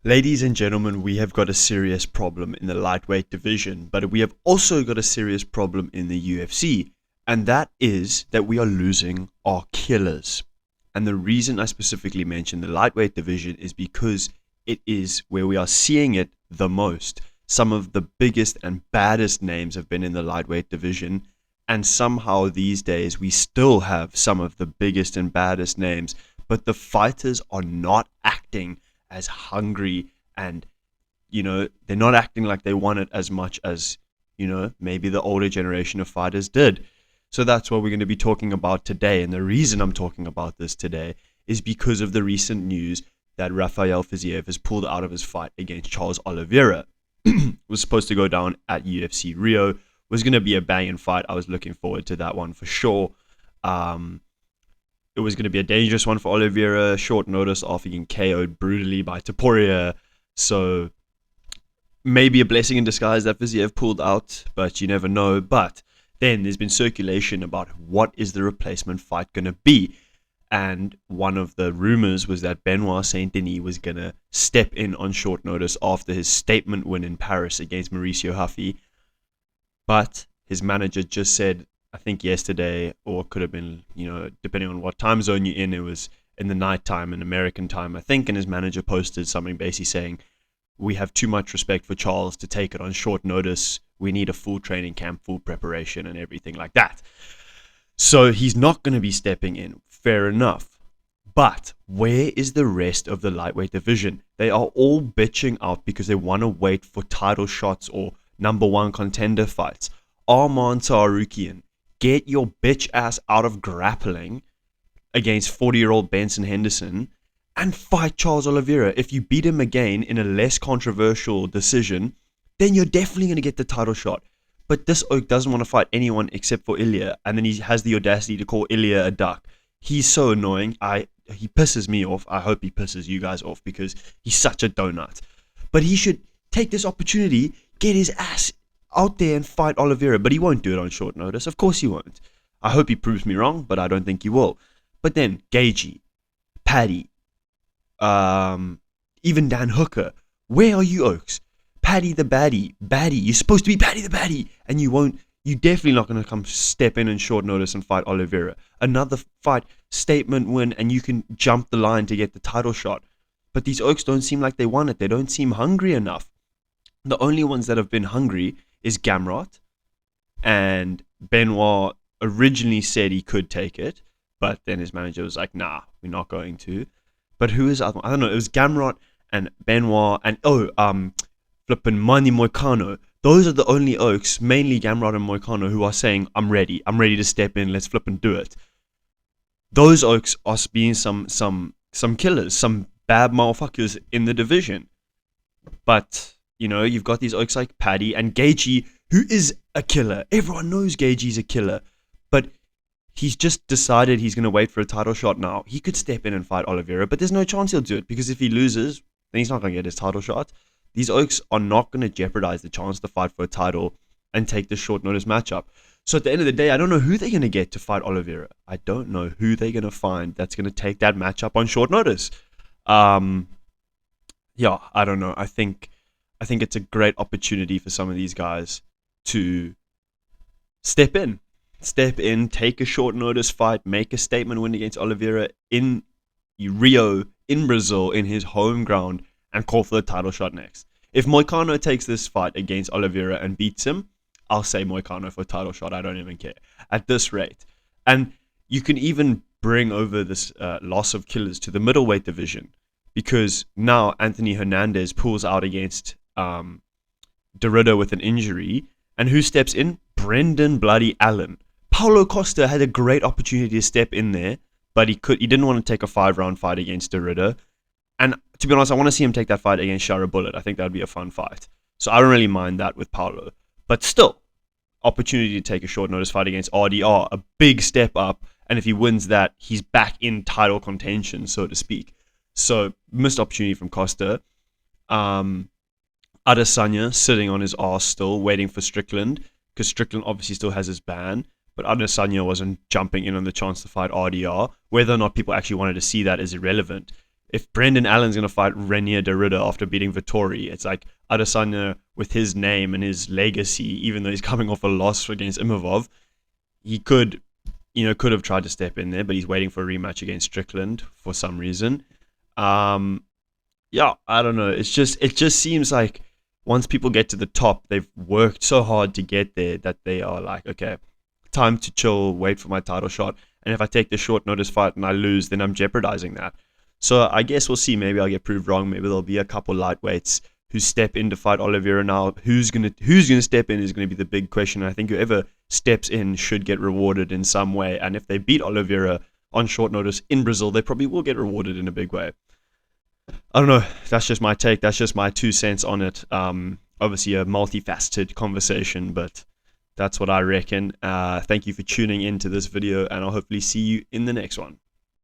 Ladies and gentlemen, we have got a serious problem in the lightweight division, but we have also got a serious problem in the UFC, and that is that we are losing our killers. And the reason I specifically mention the lightweight division is because it is where we are seeing it the most. Some of the biggest and baddest names have been in the lightweight division, and somehow these days we still have some of the biggest and baddest names, but the fighters are not acting as hungry, and they're not acting like they want it as much as maybe the older generation of fighters did. So that's what we're going to be talking about today, and the reason I'm talking about this today is because of the recent news that Rafael Fiziev has pulled out of his fight against Charles Oliveira. Was supposed to go down at UFC Rio, was going to be a banging fight. I was looking forward to that one for sure. It was going to be a dangerous one for Oliveira, short notice after getting KO'd brutally by Topuria. So maybe a blessing in disguise that Fiziev pulled out, but you never know. But then there's been circulation about what is the replacement fight going to be. And one of the rumors was that Benoit Saint Denis was going to step in on short notice after his statement win in Paris against Mauricio Huffy. But his manager just said, I think yesterday, or it could have been, depending on what time zone you're in, it was in the nighttime in American time, I think, and his manager posted something basically saying, we have too much respect for Charles to take it on short notice. We need a full training camp, full preparation, and everything like that. So he's not going to be stepping in. Fair enough. But where is the rest of the lightweight division? They are all bitching out because they want to wait for title shots or number one contender fights. Arman Tsarukyan, get your bitch ass out of grappling against 40-year-old Benson Henderson and fight Charles Oliveira. If you beat him again in a less controversial decision, then you're definitely going to get the title shot. But this oak doesn't want to fight anyone except for Ilya, and then he has the audacity to call Ilya a duck. He's so annoying. He pisses me off. I hope he pisses you guys off because he's such a donut. But he should take this opportunity, get his ass out there and fight Oliveira, but he won't do it on short notice. Of course he won't. I hope he proves me wrong, but I don't think he will. But then Gaethje, Paddy, even Dan Hooker, where are you oaks? Paddy the baddie, you're supposed to be Paddy the baddie, and you won't. You're definitely not going to come step in short notice and fight Oliveira. Another fight, statement win, and you can jump the line to get the title shot. But these oaks don't seem like they want it. They don't seem hungry enough. The only ones that have been hungry is Gamrot, and Benoit originally said he could take it, but then his manager was like, nah, we're not going to. But who is the other one? I don't know. It was Gamrot and Benoit and flippin' Manny Moicano. Those are the only oaks, mainly Gamrot and Moicano, who are saying, I'm ready to step in, let's flip and do it. Those oaks are being some killers, some bad motherfuckers in the division. But you've got these oaks like Paddy and Gaethje, who is a killer. Everyone knows Gaethje's a killer. But he's just decided he's going to wait for a title shot now. He could step in and fight Oliveira, but there's no chance he'll do it because if he loses, then he's not going to get his title shot. These oaks are not going to jeopardize the chance to fight for a title and take this short notice matchup. So at the end of the day, I don't know who they're going to get to fight Oliveira. I don't know who they're going to find that's going to take that matchup on short notice. I don't know. I think it's a great opportunity for some of these guys to step in, take a short notice fight, make a statement win against Oliveira in Rio, in Brazil, in his home ground, and call for the title shot next. If Moicano takes this fight against Oliveira and beats him, I'll say Moicano for a title shot. I don't even care at this rate. And you can even bring over this loss of killers to the middleweight division, because now Anthony Hernandez pulls out against Derrida with an injury, and who steps in? Brendan bloody Allen. Paulo Costa had a great opportunity to step in there, but he didn't want to take a 5-round fight against Derrida. And to be honest, I want to see him take that fight against Shara Bullet. I think that would be a fun fight. So I don't really mind that with Paulo. But still, opportunity to take a short notice fight against RDR, a big step up. And if he wins that, he's back in title contention, so to speak. So missed opportunity from Costa. Adesanya sitting on his ass still, waiting for Strickland, because Strickland obviously still has his ban. But Adesanya wasn't jumping in on the chance to fight RDR. Whether or not people actually wanted to see that is irrelevant. if Brendan Allen's going to fight Renier Derrida after beating Vettori, it's like Adesanya, with his name and his legacy, even though he's coming off a loss against Imavov, he could have tried to step in there, but he's waiting for a rematch against Strickland for some reason. Yeah, I don't know. It just seems like once people get to the top, they've worked so hard to get there that they are like, okay, time to chill, wait for my title shot. And if I take the short notice fight and I lose, then I'm jeopardizing that. So I guess we'll see. Maybe I'll get proved wrong. Maybe there'll be a couple lightweights who step in to fight Oliveira now. Who's gonna step in is gonna be the big question. I think whoever steps in should get rewarded in some way. And if they beat Oliveira on short notice in Brazil, they probably will get rewarded in a big way. I don't know. That's just my take. That's just my 2 cents on it. Obviously a multifaceted conversation, but that's what I reckon. Thank you for tuning into this video, and I'll hopefully see you in the next one.